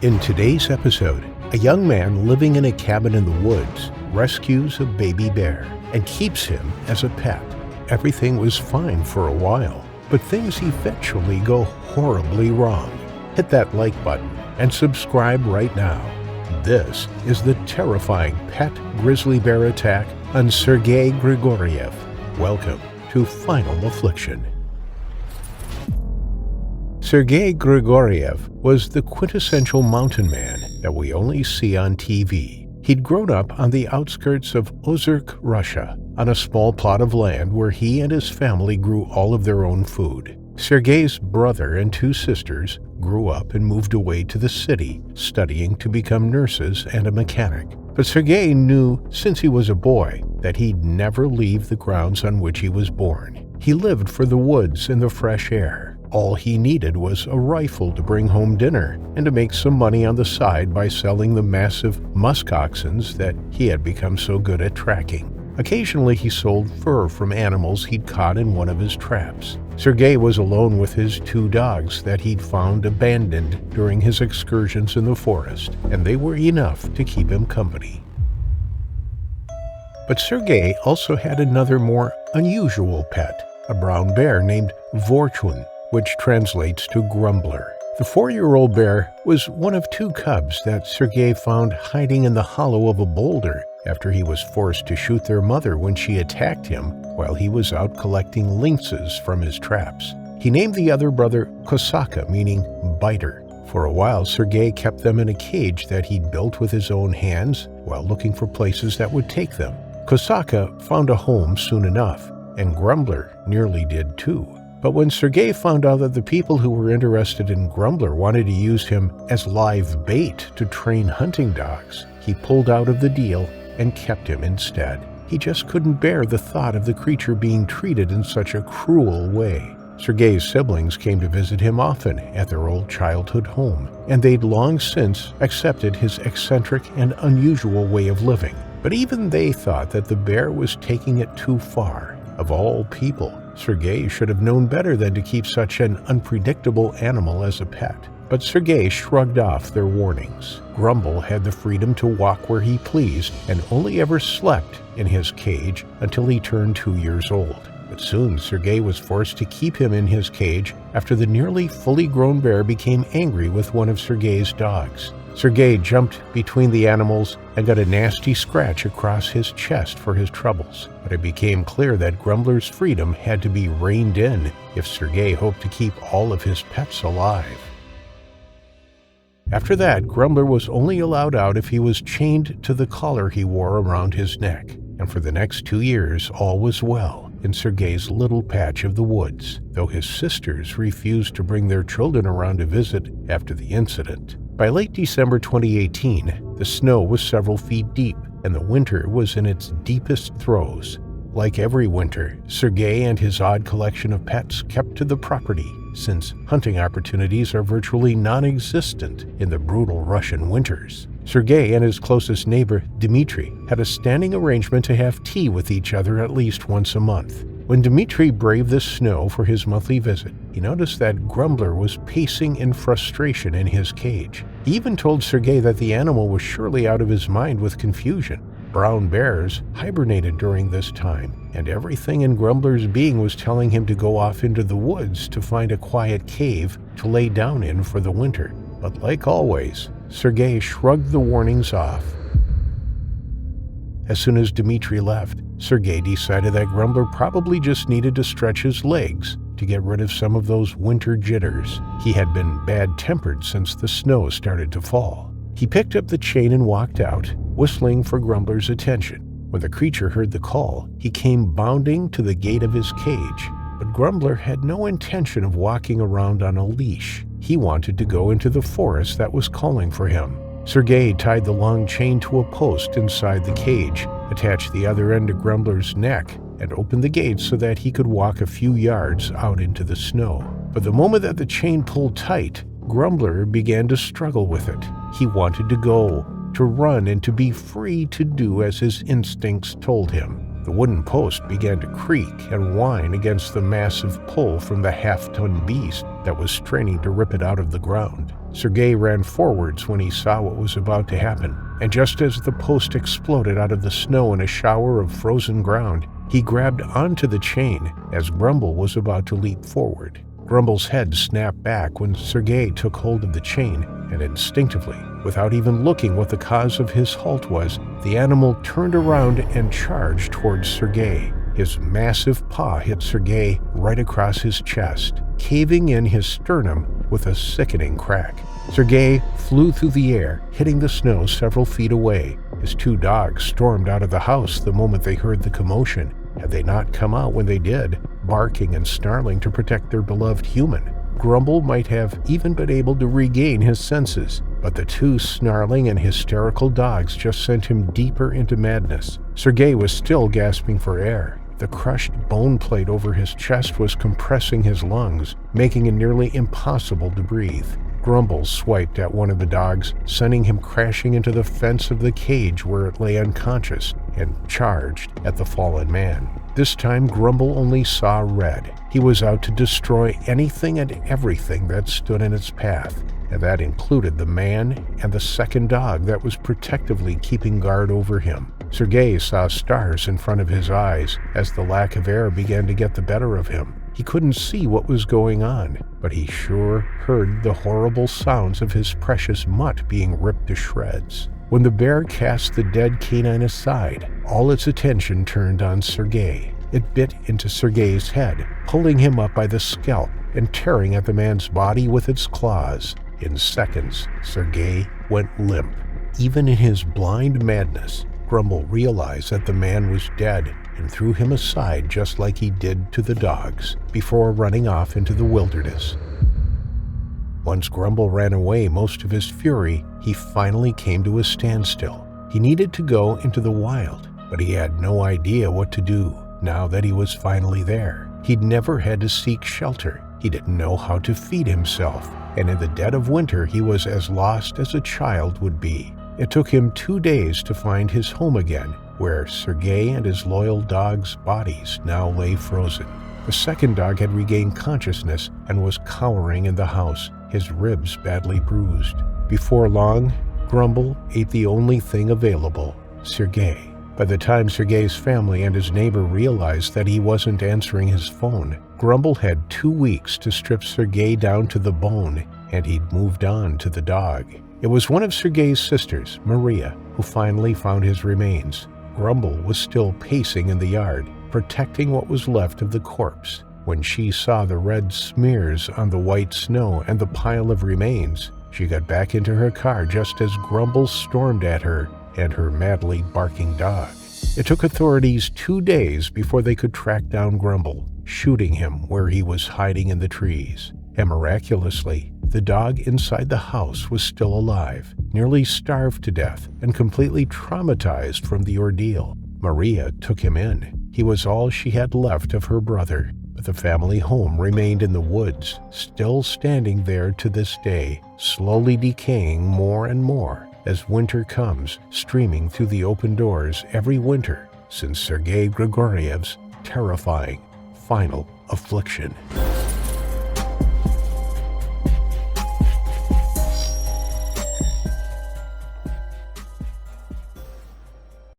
In today's episode, a young man living in a cabin in the woods rescues a baby bear and keeps him as a pet. Everything was fine for a while, but things eventually go horribly wrong. Hit that like button and subscribe right now. This is the terrifying pet grizzly bear attack on Sergei Grigoriev. Welcome to Final Affliction. Sergei Grigoriev was the quintessential mountain man that we only see on TV. He'd grown up on the outskirts of Ozerk, Russia, on a small plot of land where he and his family grew all of their own food. Sergei's brother and two sisters grew up and moved away to the city, studying to become nurses and a mechanic. But Sergei knew since he was a boy that he'd never leave the grounds on which he was born. He lived for the woods and the fresh air. All he needed was a rifle to bring home dinner and to make some money on the side by selling the massive musk oxens that he had become so good at tracking. Occasionally he sold fur from animals he'd caught in one of his traps. Sergei was alone with his two dogs that he'd found abandoned during his excursions in the forest, and they were enough to keep him company. But Sergei also had another more unusual pet, a brown bear named Vorchun, which translates to grumbler. The 4-year-old bear was one of two cubs that Sergei found hiding in the hollow of a boulder after he was forced to shoot their mother when she attacked him while he was out collecting lynxes from his traps. He named the other brother Kosaka, meaning biter. For a while, Sergei kept them in a cage that he'd built with his own hands while looking for places that would take them. Kosaka found a home soon enough, and Grumbler nearly did too. But when Sergei found out that the people who were interested in Grumbler wanted to use him as live bait to train hunting dogs, he pulled out of the deal and kept him instead. He just couldn't bear the thought of the creature being treated in such a cruel way. Sergei's siblings came to visit him often at their old childhood home, and they'd long since accepted his eccentric and unusual way of living. But even they thought that the bear was taking it too far. Of all people, Sergei should have known better than to keep such an unpredictable animal as a pet. But Sergei shrugged off their warnings. Grumble had the freedom to walk where he pleased and only ever slept in his cage until he turned 2 years old. But soon Sergei was forced to keep him in his cage after the nearly fully grown bear became angry with one of Sergei's dogs. Sergei jumped between the animals and got a nasty scratch across his chest for his troubles. But it became clear that Grumbler's freedom had to be reined in if Sergei hoped to keep all of his pets alive. After that, Grumbler was only allowed out if he was chained to the collar he wore around his neck. And for the next 2 years, all was well in Sergei's little patch of the woods, though his sisters refused to bring their children around to visit after the incident. By late December 2018, the snow was several feet deep, and the winter was in its deepest throes. Like every winter, Sergei and his odd collection of pets kept to the property, since hunting opportunities are virtually non-existent in the brutal Russian winters. Sergei and his closest neighbor, Dmitry, had a standing arrangement to have tea with each other at least once a month. When Dmitry braved the snow for his monthly visit, he noticed that Grumbler was pacing in frustration in his cage. He even told Sergei that the animal was surely out of his mind with confusion. Brown bears hibernated during this time, and everything in Grumbler's being was telling him to go off into the woods to find a quiet cave to lay down in for the winter. But like always, Sergei shrugged the warnings off. As soon as Dmitry left, Sergei decided that Grumbler probably just needed to stretch his legs to get rid of some of those winter jitters. He had been bad-tempered since the snow started to fall. He picked up the chain and walked out, whistling for Grumbler's attention. When the creature heard the call, he came bounding to the gate of his cage. But Grumbler had no intention of walking around on a leash. He wanted to go into the forest that was calling for him. Sergei tied the long chain to a post inside the cage, attached the other end to Grumbler's neck, and opened the gate so that he could walk a few yards out into the snow. But the moment that the chain pulled tight, Grumbler began to struggle with it. He wanted to go, to run, and to be free to do as his instincts told him. The wooden post began to creak and whine against the massive pull from the half-ton beast that was straining to rip it out of the ground. Sergei ran forwards when he saw what was about to happen, and just as the post exploded out of the snow in a shower of frozen ground, he grabbed onto the chain as Grumble was about to leap forward. Grumble's head snapped back when Sergei took hold of the chain, and instinctively, without even looking what the cause of his halt was, the animal turned around and charged towards Sergei. His massive paw hit Sergei right across his chest, caving in his sternum with a sickening crack. Sergei flew through the air, hitting the snow several feet away. His two dogs stormed out of the house the moment they heard the commotion, had they not come out when they did, barking and snarling to protect their beloved human. Grumble might have even been able to regain his senses, but the two snarling and hysterical dogs just sent him deeper into madness. Sergei was still gasping for air. The crushed bone plate over his chest was compressing his lungs, making it nearly impossible to breathe. Grumble swiped at one of the dogs, sending him crashing into the fence of the cage where it lay unconscious, and charged at the fallen man. This time Grumble only saw red. He was out to destroy anything and everything that stood in its path, and that included the man and the second dog that was protectively keeping guard over him. Sergei saw stars in front of his eyes as the lack of air began to get the better of him. He couldn't see what was going on, but he sure heard the horrible sounds of his precious mutt being ripped to shreds. When the bear cast the dead canine aside, all its attention turned on Sergei. It bit into Sergei's head, pulling him up by the scalp and tearing at the man's body with its claws. In seconds, Sergei went limp. Even in his blind madness, Grumble realized that the man was dead and threw him aside just like he did to the dogs before running off into the wilderness. Once Grumble ran away most of his fury, he finally came to a standstill. He needed to go into the wild, but he had no idea what to do now that he was finally there. He'd never had to seek shelter. He didn't know how to feed himself, and in the dead of winter he was as lost as a child would be. It took him 2 days to find his home again, where Sergei and his loyal dog's bodies now lay frozen. The second dog had regained consciousness and was cowering in the house, his ribs badly bruised. Before long, Grumble ate the only thing available, Sergei. By the time Sergei's family and his neighbor realized that he wasn't answering his phone, Grumble had 2 weeks to strip Sergei down to the bone, and he'd moved on to the dog. It was one of Sergei's sisters, Maria, who finally found his remains. Grumble was still pacing in the yard, protecting what was left of the corpse. When she saw the red smears on the white snow and the pile of remains, she got back into her car just as Grumble stormed at her and her madly barking dog. It took authorities 2 days before they could track down Grumble, shooting him where he was hiding in the trees. And miraculously, the dog inside the house was still alive, nearly starved to death and completely traumatized from the ordeal. Maria took him in. He was all she had left of her brother, but the family home remained in the woods, still standing there to this day, slowly decaying more and more as winter comes, streaming through the open doors every winter since Sergei Grigoriev's terrifying final affliction.